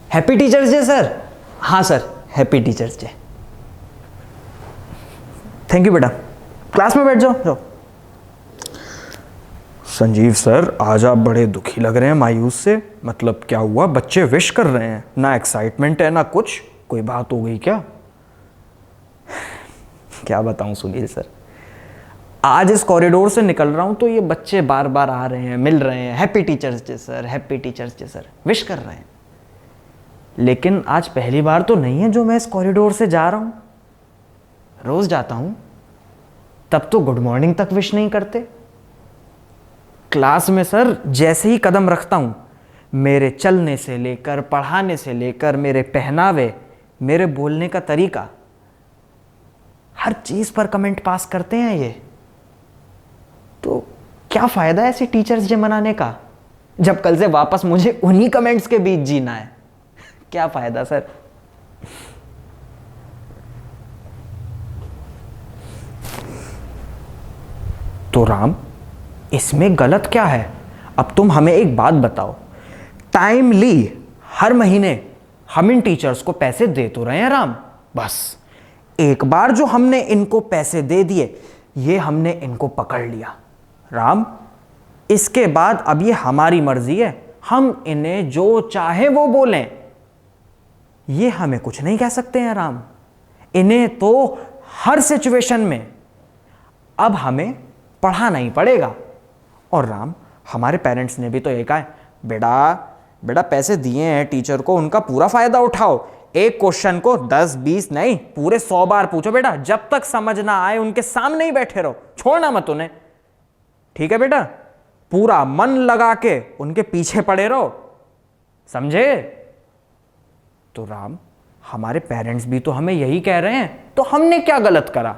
Happy teachers day sir. हाँ sir, happy teachers day. Thank you बेटा, class में बैठ जाओ। संजीव सर, आज आप बड़े दुखी लग रहे हैं, मायूस से। मतलब क्या हुआ? बच्चे विश कर रहे हैं, ना एक्साइटमेंट है ना कुछ। कोई बात हो गई क्या? क्या बताऊं सुनील सर, आज इस कॉरिडोर से निकल रहा हूं तो ये बच्चे बार बार आ रहे हैं, मिल रहे हैं, happy teachers day sir, happy teachers day sir, wish कर रहे हैं। लेकिन आज पहली बार तो नहीं है जो मैं इस कॉरिडोर से जा रहा हूं। रोज जाता हूं तब तो गुड मॉर्निंग तक विश नहीं करते। क्लास में सर जैसे ही कदम रखता हूं, मेरे चलने से लेकर, पढ़ाने से लेकर, मेरे पहनावे, मेरे बोलने का तरीका, हर चीज पर कमेंट पास करते हैं ये। तो क्या फायदा है ऐसे टीचर्स डे मनाने का, जब कल से वापस मुझे उन्हीं कमेंट्स के बीच जीना है। क्या फायदा सर। तो राम, इसमें गलत क्या है? अब तुम हमें एक बात बताओ, टाइमली हर महीने हम इन टीचर्स को पैसे दे तो रहे हैं राम। बस एक बार जो हमने इनको पैसे दे दिए, ये हमने इनको पकड़ लिया राम। इसके बाद अब ये हमारी मर्जी है, हम इन्हें जो चाहे वो बोलें, ये हमें कुछ नहीं कह सकते हैं राम। इन्हें तो हर सिचुएशन में अब हमें पढ़ाना ही पड़ेगा। और राम, हमारे पेरेंट्स ने भी तो ये कहा है, बेटा पैसे दिए हैं टीचर को, उनका पूरा फायदा उठाओ। एक क्वेश्चन को 10 20 नहीं, पूरे 100 बार पूछो बेटा, जब तक समझ ना आए उनके सामने ही बैठे रहो, छोड़ना मत उन्हें। ठीक है बेटा, पूरा मन लगा के उनके पीछे पड़े रहो, समझे? तो राम, हमारे पेरेंट्स भी तो हमें यही कह रहे हैं, तो हमने क्या गलत करा?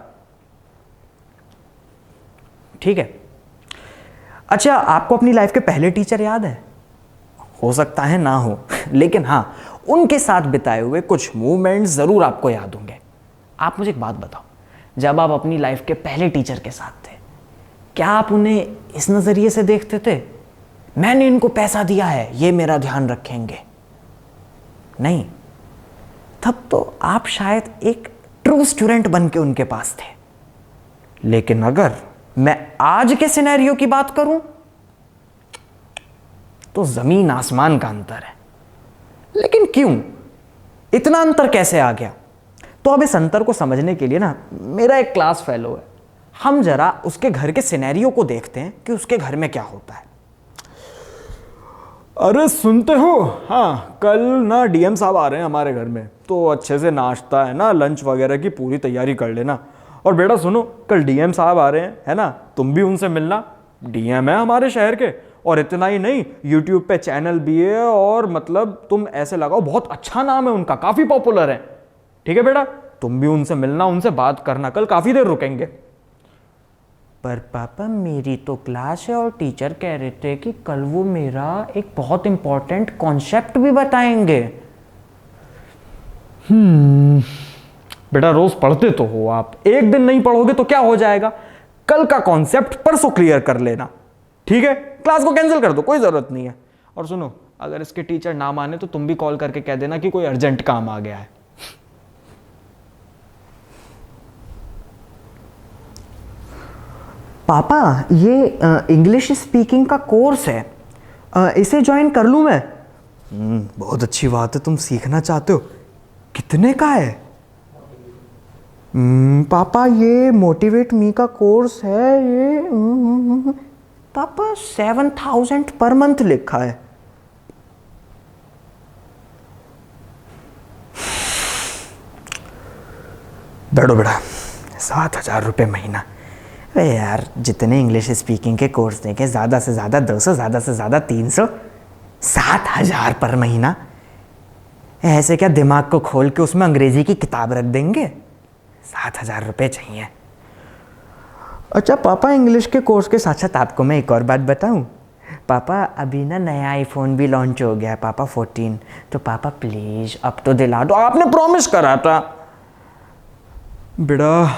ठीक है। अच्छा, आपको अपनी लाइफ के पहले टीचर याद है? हो सकता है ना हो, लेकिन हाँ, उनके साथ बिताए हुए कुछ मूवमेंट्स जरूर आपको याद होंगे। आप मुझे एक बात बताओ, जब आप अपनी लाइफ के पहले टीचर के साथ थे, क्या आप उन्हें इस नजरिए से देखते थे, मैंने इनको पैसा दिया है, ये मेरा ध्यान रखेंगे? नहीं, तब तो आप शायद एक ट्रू स्टूडेंट बन के उनके पास थे। लेकिन अगर मैं आज के सिनेरियो की बात करूं, तो जमीन आसमान का अंतर है। लेकिन क्यों, इतना अंतर कैसे आ गया? तो अब इस अंतर को समझने के लिए ना, मेरा एक क्लास फेलो है, हम जरा उसके घर के सिनेरियो को देखते हैं कि उसके घर में क्या होता है। अरे सुनते हो, हाँ कल ना डीएम साहब आ रहे हैं हमारे घर में, तो अच्छे से नाश्ता है ना, लंच वगैरह की पूरी तैयारी कर लेना। और बेटा सुनो, कल डीएम साहब आ रहे हैं, है ना, तुम भी उनसे मिलना। डीएम है हमारे शहर के, और इतना ही नहीं, यूट्यूब पे चैनल भी है, और मतलब तुम ऐसे लगाओ, बहुत अच्छा नाम है उनका, काफी पॉपुलर है। ठीक है बेटा, तुम भी उनसे मिलना, उनसे बात करना, कल काफी देर रुकेंगे। पर पापा, मेरी तो क्लास है और टीचर कह रहे थे कि कल वो मेरा एक बहुत इंपॉर्टेंट कॉन्सेप्ट भी बताएंगे। बेटा रोज पढ़ते तो हो आप, एक दिन नहीं पढ़ोगे तो क्या हो जाएगा? कल का कॉन्सेप्ट परसों क्लियर कर लेना, ठीक है? क्लास को कैंसिल कर दो, कोई जरूरत नहीं है। और सुनो, अगर इसके टीचर ना माने तो तुम भी कॉल करके कह देना कि कोई अर्जेंट काम आ गया है। पापा, ये इंग्लिश स्पीकिंग का कोर्स है, इसे ज्वाइन कर लूं मैं? बहुत अच्छी बात है, तुम सीखना चाहते हो। कितने का है? पापा, ये मोटिवेट मी का कोर्स है, ये पापा 7000 पर मंथ लिखा है। बैठो बेटा, 7000 रुपये महीना। अरे यार, जितने इंग्लिश स्पीकिंग के कोर्स देखे, ज़्यादा से ज़्यादा 200, ज़्यादा से ज़्यादा 300, 7000 पर महीना। ऐसे क्या दिमाग को खोल के उसमें अंग्रेजी की किताब रख देंगे? 7000 रुपये चाहिए। अच्छा पापा, इंग्लिश के कोर्स के साथ साथ आपको मैं एक और बात बताऊं? पापा, अभी ना नया आईफोन भी लॉन्च हो गया है पापा, 14। तो पापा प्लीज़ अब तो दिला दो, आपने प्रॉमिस करा था। बेटा,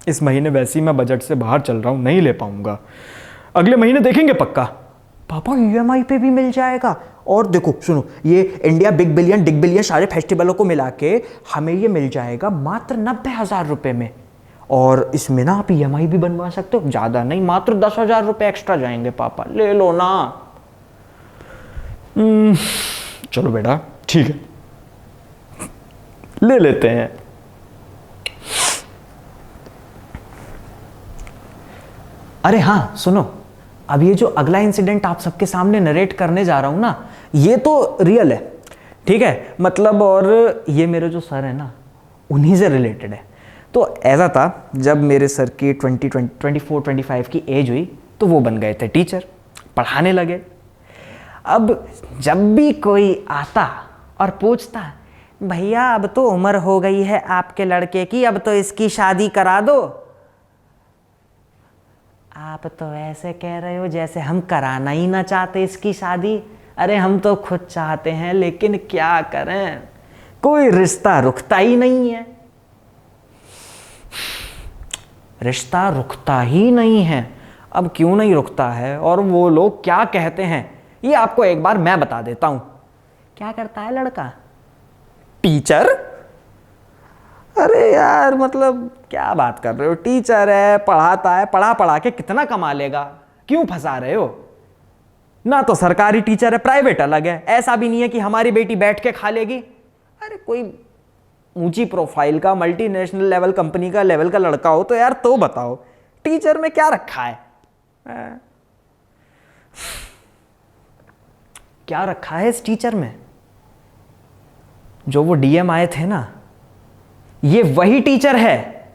इस महीने वैसे ही मैं बजट से बाहर चल रहा हूँ, नहीं ले पाऊंगा, अगले महीने देखेंगे पक्का। पापा, ईएमआई पे भी मिल जाएगा, और देखो सुनो, ये इंडिया बिग बिलियन डिग बिलियन सारे फेस्टिवलों को मिला के हमें ये मिल जाएगा मात्र 90,000 रुपये में। और इसमें ना आप EMI भी बनवा सकते हो, ज़्यादा नहीं, मात्र 10,000 रुपये एक्स्ट्रा जाएंगे। पापा ले लो ना। चलो बेटा ठीक है, ले लेते हैं। अरे हाँ सुनो, अब ये जो अगला इंसिडेंट आप सबके सामने नरेट करने जा रहा हूं ना, ये तो रियल है, ठीक है, मतलब, और ये मेरे जो सर है ना उन्हीं से रिलेटेड है। तो ऐसा था, जब मेरे सर की 24-25 की एज हुई तो वो बन गए थे टीचर, पढ़ाने लगे। अब जब भी कोई आता और पूछता, भैया अब तो उम्र हो गई है आपके लड़के की, अब तो इसकी शादी करा दो। आप तो ऐसे कह रहे हो जैसे हम कराना ही ना चाहते इसकी शादी। अरे हम तो खुद चाहते हैं, लेकिन क्या करें, कोई रिश्ता रुकता ही नहीं है। रिश्ता रुकता ही नहीं है। अब क्यों नहीं रुकता है और वो लोग क्या कहते हैं, ये आपको एक बार मैं बता देता हूं। क्या करता है लड़का? टीचर। अरे यार मतलब क्या बात कर रहे हो, टीचर है, पढ़ाता है, पढ़ा पढ़ा के कितना कमा लेगा, क्यों फंसा रहे हो? ना तो सरकारी टीचर है, प्राइवेट अलग है। ऐसा भी नहीं है कि हमारी बेटी बैठ के खा लेगी। अरे कोई ऊंची प्रोफाइल का मल्टीनेशनल लेवल कंपनी का लेवल का लड़का हो तो यार तो बताओ, टीचर में क्या रखा है? क्या रखा है इस टीचर में? जो वो DM आए थे ना, ये वही टीचर है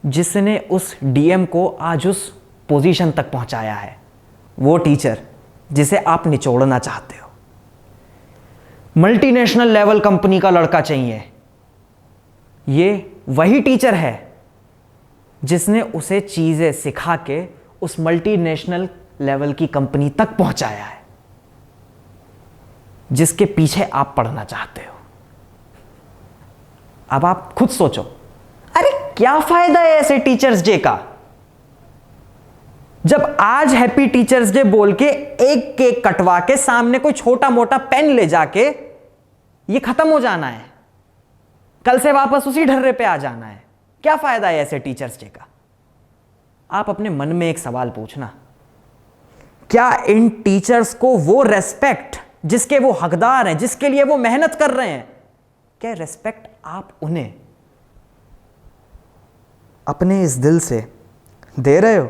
जिसने उस DM को आज उस पोजीशन तक पहुंचाया है। वो टीचर जिसे आप निचोड़ना चाहते हो। मल्टीनेशनल लेवल कंपनी का लड़का चाहिए, ये वही टीचर है जिसने उसे चीजें सिखा के उस मल्टीनेशनल लेवल की कंपनी तक पहुंचाया है, जिसके पीछे आप पढ़ना चाहते हो। अब आप खुद सोचो, अरे क्या फायदा है ऐसे टीचर्स डे का, जब आज हैप्पी टीचर्स डे बोल के एक केक कटवा के सामने कोई छोटा मोटा पेन ले जाके ये खत्म हो जाना है, कल से वापस उसी ढर्रे पे आ जाना है। क्या फायदा है ऐसे टीचर्स डे का? आप अपने मन में एक सवाल पूछना, क्या इन टीचर्स को वो रेस्पेक्ट जिसके वो हकदार हैं, जिसके लिए वो मेहनत कर रहे हैं, क्या रेस्पेक्ट आप उन्हें अपने इस दिल से दे रहे हो?